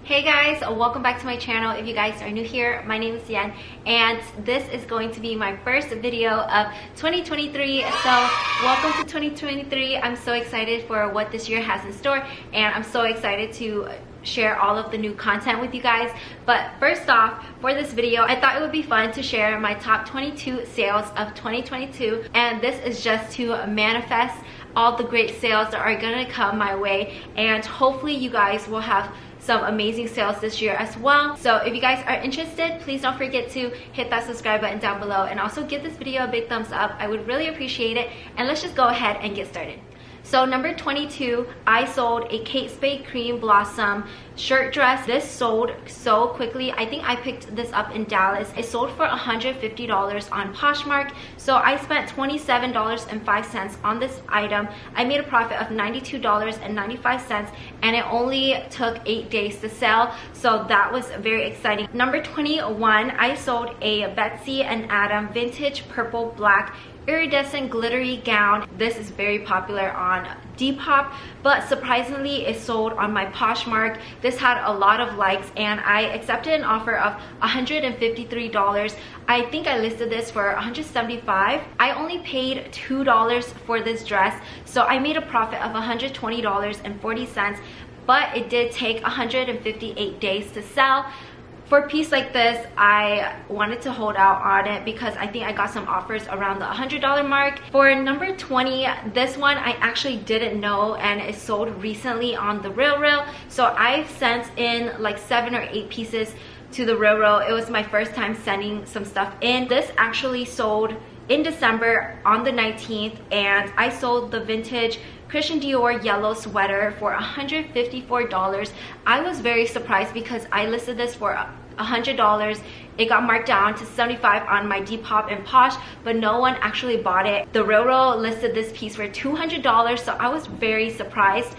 Hey guys, welcome back to my channel. If you guys are new here, my name is Yen and this is going to be my first video of 2023. So welcome to 2023. I'm so excited for what this year has in store and I'm so excited to share all of the new content with you guys. But first off, for this video, I thought it would be fun to share my top 22 sales of 2022, and this is just to manifest all the great sales that are gonna come my way, and hopefully you guys will have some amazing sales this year as well. So if you guys are interested, please don't forget to hit that subscribe button down below and also give this video a big thumbs up. I would really appreciate it, and let's just go ahead and get started. So number 22, I sold a Kate Spade Cream Blossom shirt dress. This sold so quickly. I think I picked this up in Dallas. It sold for $150 on POSHMARK. So I spent $27.05 on this item. I made a profit of $92.95 and it only took 8 days to sell. So that was very exciting. Number 21, I sold a Betsy and Adam vintage purple black iridescent glittery gown. This is very popular on Depop, but surprisingly it sold on my Poshmark. This had a lot of likes and I accepted an offer of $153. I think I listed this for $175. I only paid $2 for this dress, so I made a profit of $120.40, but it did take 158 days to sell. For a piece like this, I wanted to hold out on it because I think I got some offers around the $100 mark. For number 20, this one I actually didn't know and it sold recently on the Railroad. So I've sent in like 7 or 8 pieces to the Railroad. It was my first time sending some stuff in. This actually sold in December on the 19th, and I sold the vintage Christian Dior yellow sweater for $154. I was very surprised because I listed this for $100. It got marked down to $75 on my Depop and Posh, but no one actually bought it. The Railroad listed this piece for $200, so I was very surprised.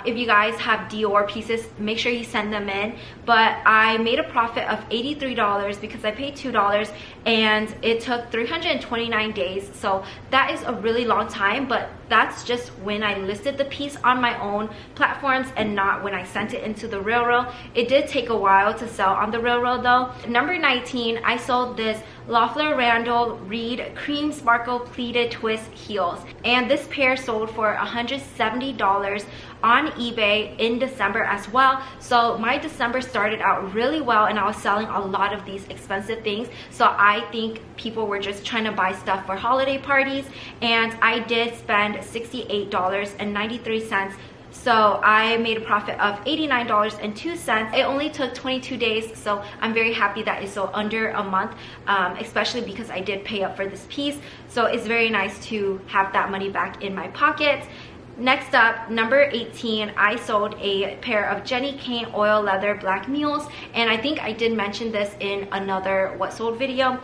If you guys have Dior pieces, make sure you send them in. But I made a profit of $83 because I paid $2 and it took 329 days. So that is a really long time, but that's just when I listed the piece on my own platforms and not when I sent it into the Railroad. It did take a while to sell on the Railroad though. Number 19, I sold this Loeffler Randall Reed Cream Sparkle Pleated Twist Heels, and this pair sold for $170 on eBay in December as well. So my December started out really well and I was selling a lot of these expensive things, so I think people were just trying to buy stuff for holiday parties, and I did spend $68.93. So I made a profit of $89.02. It only took 22 days, so I'm very happy that it's sold under a month, especially because I did pay up for this piece. So it's very nice to have that money back in my pocket. Next up, number 18, I sold a pair of Jenny Kane oil leather black mules, and I think I did mention this in another what sold video.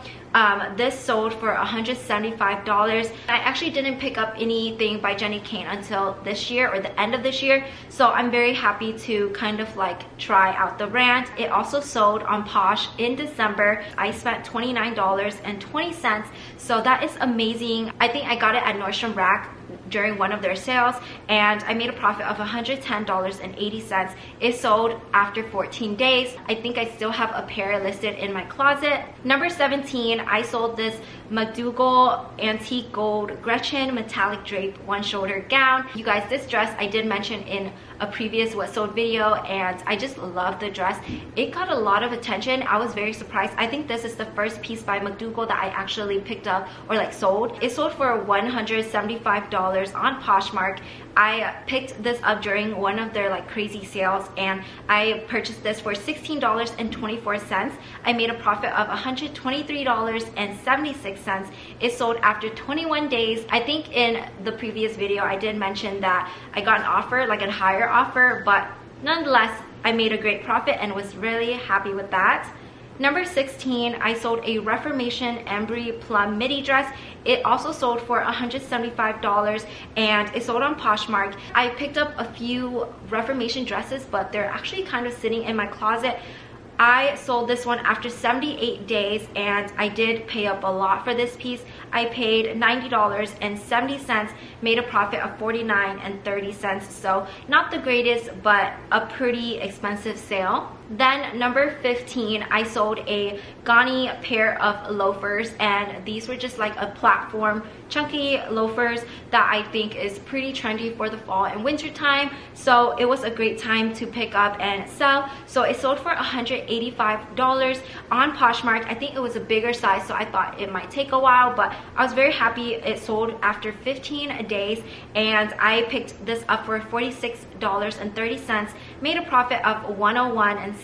This sold for $175. I actually didn't pick up anything by Jenny Kane until this year or the end of this year, so I'm very happy to kind of like try out the brand. It also sold on Posh in December. I spent $29.20, so that is amazing. I think I got it at Nordstrom Rack during one of their sales and I made a profit of $110.80. It sold after 14 days. I think I still have a pair listed in my closet. Number 17, I sold this McDougall antique gold Gretchen metallic drape one shoulder gown. You guys, this dress I did mention in a previous what sold video and I just love the dress. It got a lot of attention. I was very surprised. I think this is the first piece by McDougall that I actually picked up or like sold. It sold for $175 on Poshmark. I picked this up during one of their like crazy sales and I purchased this for $16.24. I made a profit of $123.76. It sold after 21 days. I think in the previous video I did mention that I got an offer, like a higher offer, but nonetheless I made a great profit and was really happy with that. Number 16, I sold a Reformation Embry Plum midi dress. It also sold for $175 and it sold on Poshmark. I picked up a few Reformation dresses, but they're actually kind of sitting in my closet. I sold this one after 78 days, and I did pay up a lot for this piece. I paid $90.70, made a profit of $49.30. So not the greatest, but a pretty expensive sale. Then number 15, I sold a Ganni pair of loafers, and these were just like a platform chunky loafers that I think is pretty trendy for the fall and winter time. So it was a great time to pick up and sell. So it sold for $185 on Poshmark. I think it was a bigger size, so I thought it might take a while, but I was very happy it sold after 15 days, and I picked this up for $46.30, made a profit of $101.70.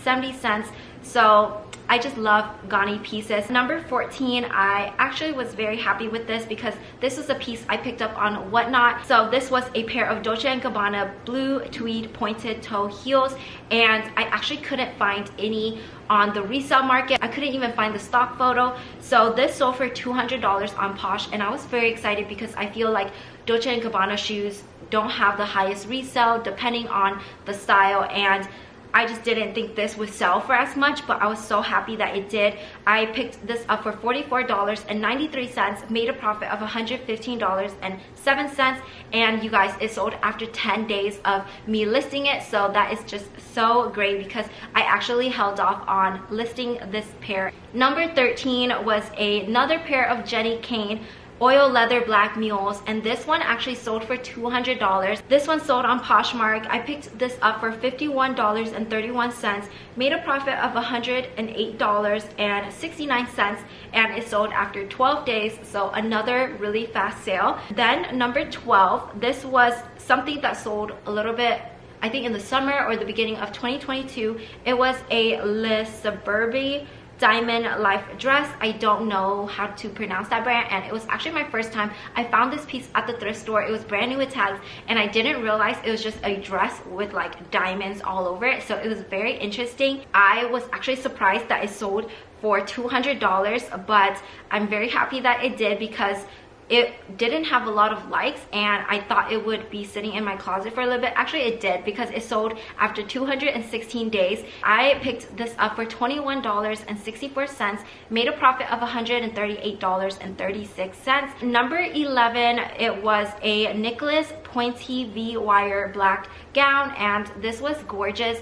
So I just love Ganni pieces. Number 14, I actually was very happy with this because this was a piece I picked up on Whatnot. So this was a pair of Dolce&Gabbana blue tweed pointed toe heels, and I actually couldn't find any on the resale market. I couldn't even find the stock photo. So this sold for $200 on Posh, and I was very excited because I feel like Dolce&Gabbana shoes don't have the highest resale depending on the style, and I just didn't think this would sell for as much, but I was so happy that it did. I picked this up for $44.93, made a profit of $115.07, and you guys, it sold after 10 days of me listing it. So that is just so great because I actually held off on listing this pair. Number 13 was another pair of Jenny Kane oil leather black mules, and this one actually sold for $200. This one sold on Poshmark. I picked this up for $51.31, made a profit of $108.69, and it sold after 12 days. So another really fast sale. Then number 12, this was something that sold a little bit, I think in the summer or the beginning of 2022. It was a Le Suburbi diamond life dress. I don't know how to pronounce that brand, and it was actually my first time. I found this piece at the thrift store. It was brand new with tags, and I didn't realize it was just a dress with like diamonds all over it. So it was very interesting. I was actually surprised that it sold for $200, but I'm very happy that it did because it didn't have a lot of likes, and I thought it would be sitting in my closet for a little bit. Actually, it did because it sold after 216 days. I picked this up for $21.64, made a profit of $138.36. Number 11, it was a Nicholas pointy V-wire black gown, and this was gorgeous.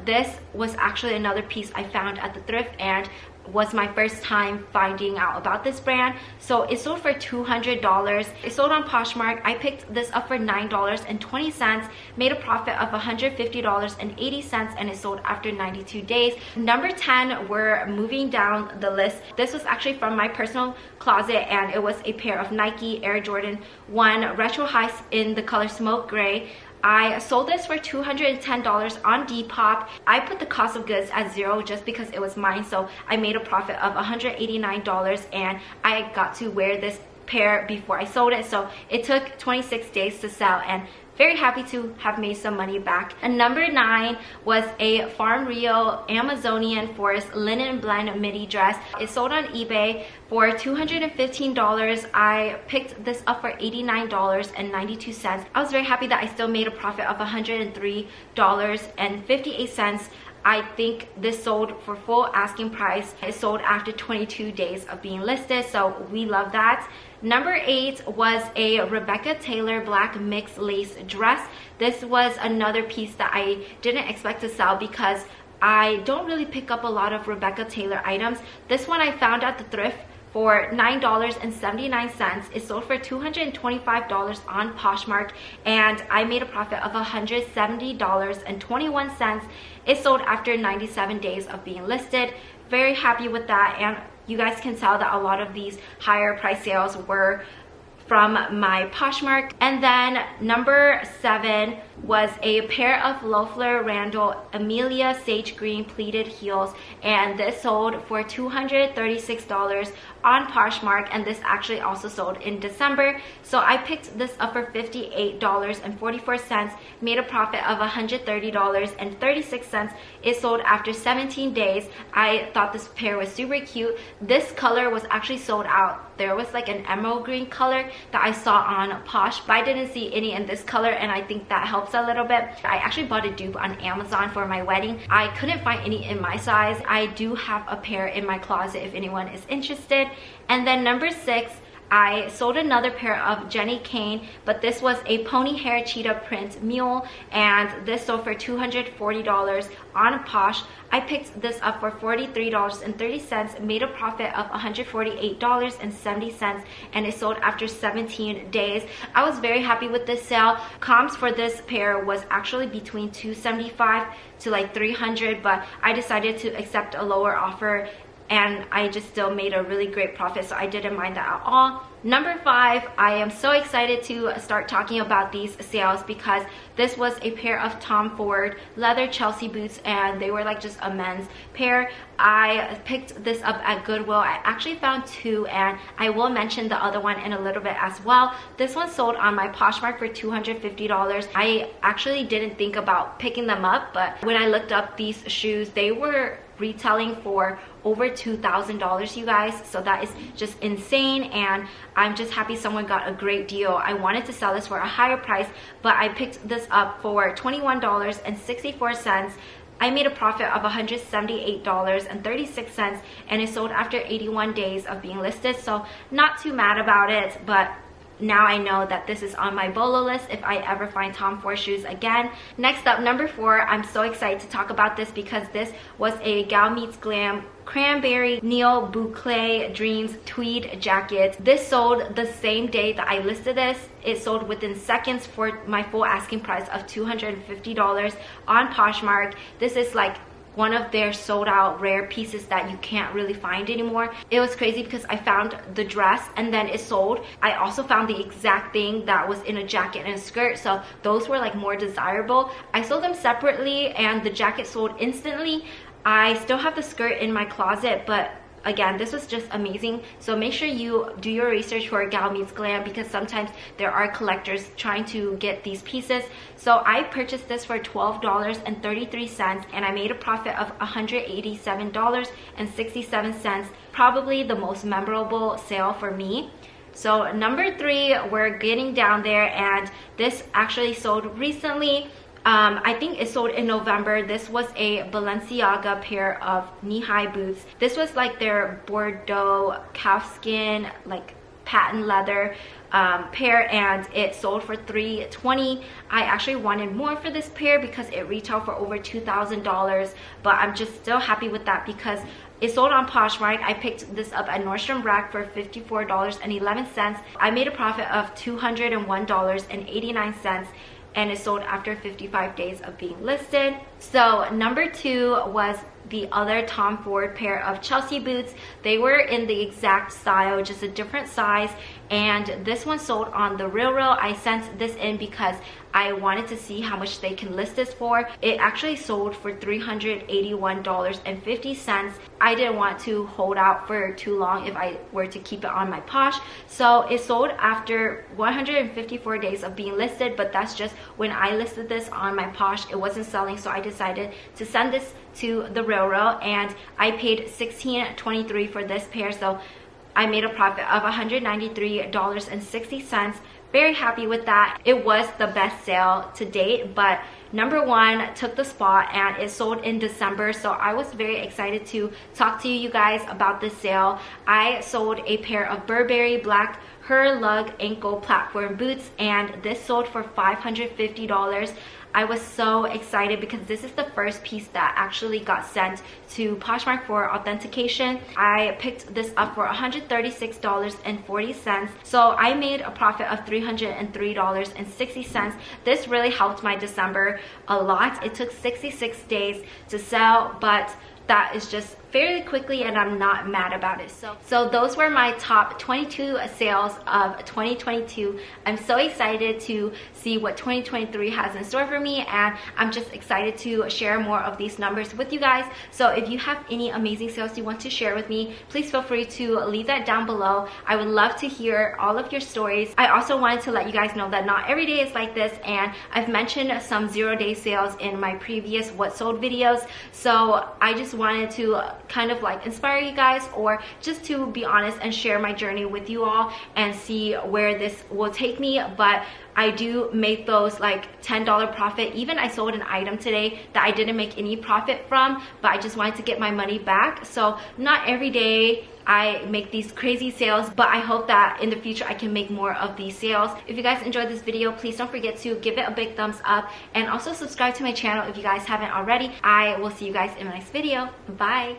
This was actually another piece I found at the thrift, and was my first time finding out about this brand. So it sold for $200. It sold on Poshmark. I picked this up for $9.20, made a profit of $150.80, and it sold after 92 days. Number 10, we're moving down the list. This was actually from my personal closet, and it was a pair of Nike Air Jordan 1 retro highs in the color smoke gray. I sold this for $210 on Depop. I put the cost of goods at 0 just because it was mine, so I made a profit of $189, and I got to wear this pair before I sold it. So it took 26 days to sell, and very happy to have made some money back. And number 9 was a Farm Rio Amazonian Forest linen blend midi dress. It sold on eBay for $215. I picked this up for $89.92. I was very happy that I still made a profit of $103.58. I think this sold for full asking price. It sold after 22 days of being listed, so we love that. Number 8 was a Rebecca Taylor black mixed lace dress. This was another piece that I didn't expect to sell because I don't really pick up a lot of Rebecca Taylor items. This one I found at the thrift for $9.79. It sold for $225 on Poshmark, and I made a profit of $170.21. It sold after 97 days of being listed. Very happy with that, and you guys can tell that a lot of these higher price sales were from my Poshmark. And then number 7 was a pair of Loeffler Randall Amelia Sage Green pleated heels, and this sold for $236 on Poshmark, and this actually also sold in December. So I picked this up for $58.44, made a profit of $130.36. It sold after 17 days. I thought this pair was super cute. This color was actually sold out. There was like an emerald green color that I saw on Posh, but I didn't see any in this color, and I think that helps helps a little bit. I actually bought a dupe on Amazon for my wedding. I couldn't find any in my size. I do have a pair in my closet if anyone is interested. And then number 6, I sold another pair of Jenny Kane, but this was a pony hair cheetah print mule, and this sold for $240 on Posh. I picked this up for $43.30, made a profit of $148.70, and it sold after 17 days. I was very happy with this sale. Comps for this pair was actually between $275 to like $300, but I decided to accept a lower offer, and I just still made a really great profit, so I didn't mind that at all. Number 5, I am so excited to start talking about these sales because this was a pair of Tom Ford leather Chelsea boots, and they were like just a men's pair. I picked this up at Goodwill. I actually found 2, and I will mention the other one in a little bit as well. This one sold on my Poshmark for $250. I actually didn't think about picking them up, but when I looked up these shoes, they were retailing for over $2,000, you guys, so that is just insane, and I'm just happy someone got a great deal. I wanted to sell this for a higher price, but I picked this up for $21.64. I made a profit of $178.36, and it sold after 81 days of being listed, so not too mad about it, but now I know that this is on my BOLO list if I ever find Tom Ford shoes again. Next up, number 4, I'm so excited to talk about this because this was a Gal Meets Glam cranberry Neo Boucle Dreams tweed jacket. This sold the same day that I listed this. It sold within seconds for my full asking price of $250 on Poshmark. This is like one of their sold out rare pieces that you can't really find anymore. It was crazy because I found the dress and then it sold. I also found the exact thing that was in a jacket and a skirt, so those were like more desirable. I sold them separately and the jacket sold instantly. I still have the skirt in my closet, but again, this was just amazing. So make sure you do your research for Gal Meets Glam because sometimes there are collectors trying to get these pieces. So I purchased this for $12.33 and I made a profit of $187.67. Probably the most memorable sale for me. So number 3, we're getting down there, and this actually sold recently. I think it sold in November. This was a Balenciaga pair of knee-high boots. This was like their Bordeaux calfskin, like patent leather pair, and it sold for $320. I actually wanted more for this pair because it retailed for over $2,000, but I'm just still happy with that because it sold on Poshmark. I picked this up at Nordstrom Rack for $54.11. I made a profit of $201.89. and it sold after 55 days of being listed. So number 2 was the other Tom Ford pair of Chelsea boots. They were in the exact style, just a different size, and this one sold on the Real. I sent this in because I wanted to see how much they can list this for. It actually sold for $381.50. I didn't want to hold out for too long if I were to keep it on my Posh, so it sold after 154 days of being listed, but that's just when I listed this on my Posh. It wasn't selling, so I decided to send this to the Railroad, and I paid $16.23 for this pair, so I made a profit of $193.60. Very happy with that. It was the best sale to date, but number 1 took the spot and it sold in December, so I was very excited to talk to you guys about this sale. I sold a pair of Burberry black Her Lug ankle platform boots, and this sold for $550. I was so excited because this is the first piece that actually got sent to Poshmark for authentication. I picked this up for $136.40, so I made a profit of $303.60. This really helped my December a lot. It took 66 days to sell, but that is just fairly quickly, and I'm not mad about it. So those were my top 22 sales of 2022. I'm so excited to see what 2023 has in store for me, and I'm just excited to share more of these numbers with you guys. So if you have any amazing sales you want to share with me, please feel free to leave that down below. I would love to hear all of your stories. I also wanted to let you guys know that not every day is like this, and I've mentioned some 0-day sales in my previous what sold videos, so I just wanted to kind of like inspire you guys, or just to be honest and share my journey with you all and see where this will take me. But I do make those like $10 profit. Even I sold an item today that I didn't make any profit from, but I just wanted to get my money back. So not every day I make these crazy sales, but I hope that in the future I can make more of these sales. If you guys enjoyed this video, please don't forget to give it a big thumbs up and also subscribe to my channel if you guys haven't already. I will see you guys in my next video. Bye.